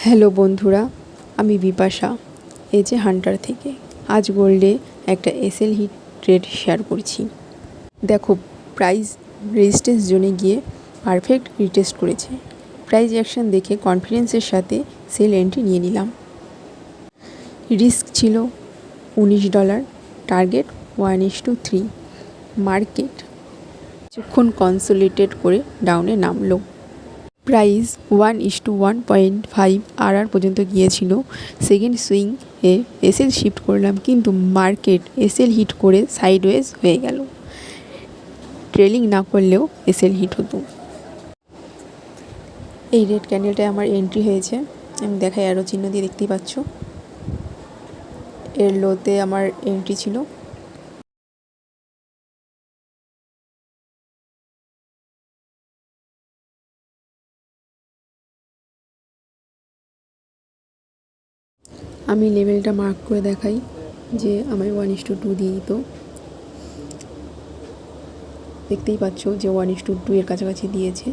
Hello বন্ধুরা, আমি বিপাশা এজে হান্টার থেকে। আজ গোল্ডে একটা এসএল হিট ট্রেড শেয়ার করছি। দেখো, প্রাইস রেজিস্ট্যান্স জোনে গিয়ে পারফেক্ট রিটেস্ট করেছে। প্রাইস অ্যাকশন দেখে কনফিডেন্সের সাথে সেল এন্ট্রি নিয়ে নিলাম। রিস্ক ছিল $19, টার্গেট 1:3। মার্কেট কিছুক্ষণ কনসোলিডেট করে ডাউনে নামলো। প্রাইস 1:1.5 আর পর্যন্ত গিয়েছিল। সেকেন্ড সুইং এ এসএল শিফট করলাম, কিন্তু মার্কেট এসএল হিট করে সাইডওয়েজ হয়ে গেল। ট্রেলিং না করলেও এসএল হিট হতো। এই রেড ক্যান্ডেলটায় আমার এন্ট্রি হয়েছে, আমি দেখাই অ্যারো চিহ্ন দিয়ে, দেখতেই পাচ্ছ। এর লোতে আমার এন্ট্রি ছিল। আমি লেভেলটা মার্ক করে দেখাই যে আমায় 1:2 দিয়ে দিত। দেখতেই পাচ্ছ যে 1:2 এর কাছাকাছি দিয়েছে।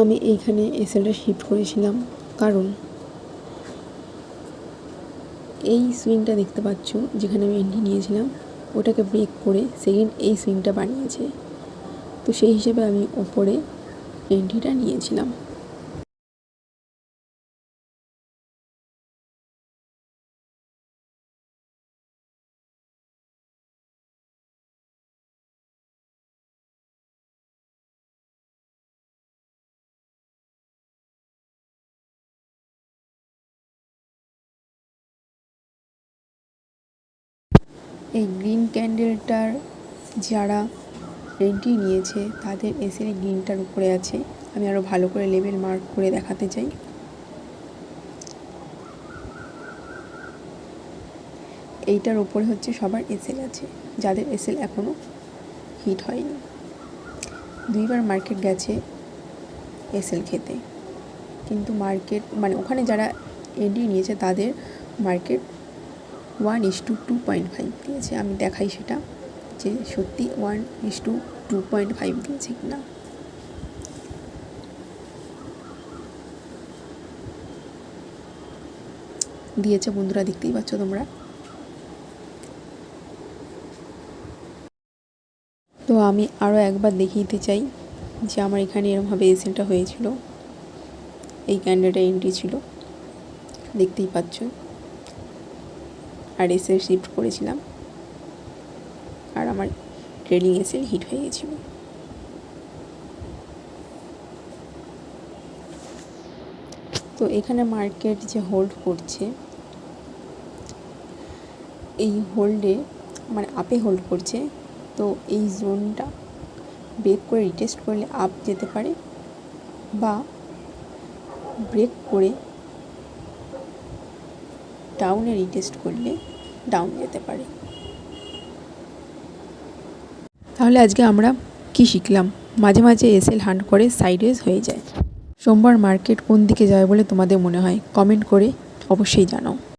আমি এইখানে এসএলটা শিফট করেছিলাম, কারণ এই সুইংটা দেখতে পাচ্ছ যেখানে আমি এন্ট্রি নিয়েছিলাম, ওটাকে ব্রেক করে সেকেন্ড এই সুইংটা বানিয়েছে। তো সেই হিসেবে আমি ওপরে এন্ট্রিটা নিয়েছিলাম। এই গ্রিন ক্যান্ডেলটার যারা এন্ট্রি নিয়েছে তাদের এসএল গ্রিনটার উপরে আছে। আমি আরও ভালো করে লেভেল মার্ক করে দেখাতে চাই। এইটার উপরে হচ্ছে সবার এসএল আছে, যাদের এসএল এখনও হিট হয়নি। দুইবার মার্কেট গেছে এসএল খেতে, কিন্তু মার্কেট ওখানে যারা এন্ট্রি নিয়েছে তাদের মার্কেট 1:2.5 দিয়েছে। আমি দেখাই সেটা যে সত্যি 1:2.5 দিয়েছে কিনা। দিয়েছে বন্ধুরা, দেখতেই পাচ্ছ তোমরা। তো আমি আরও একবার দেখিয়ে দিতে চাই যে আমার এখানে এরমভাবে এসএলটা হয়েছিল। এই ক্যান্ডেলটা এন্ট্রি ছিল, দেখতেই পাচ্ছ। আর এসএল শিফট করেছিলাম, আর আমার ট্রেডিং এসএল হিট হয়ে গেছিল। তো এখানে মার্কেট যে হোল্ড করছে, এই হোল্ডে আপে হোল্ড করছে। তো এই জোনটা ব্রেক করে রিটেস্ট করলে আপ যেতে পারে, বা ব্রেক করে ডাউনে রিটেস্ট করলে ডাউন যেতে পারে। তাহলে আজকে আমরা কি শিখলাম? মাঝে মাঝে এসএল হান্ট করে সাইডওয়েজ হয়ে যায়। সোমবার মার্কেট কোন দিকে যায় বলে তোমাদের মনে হয়? কমেন্ট করে অবশ্যই জানাও।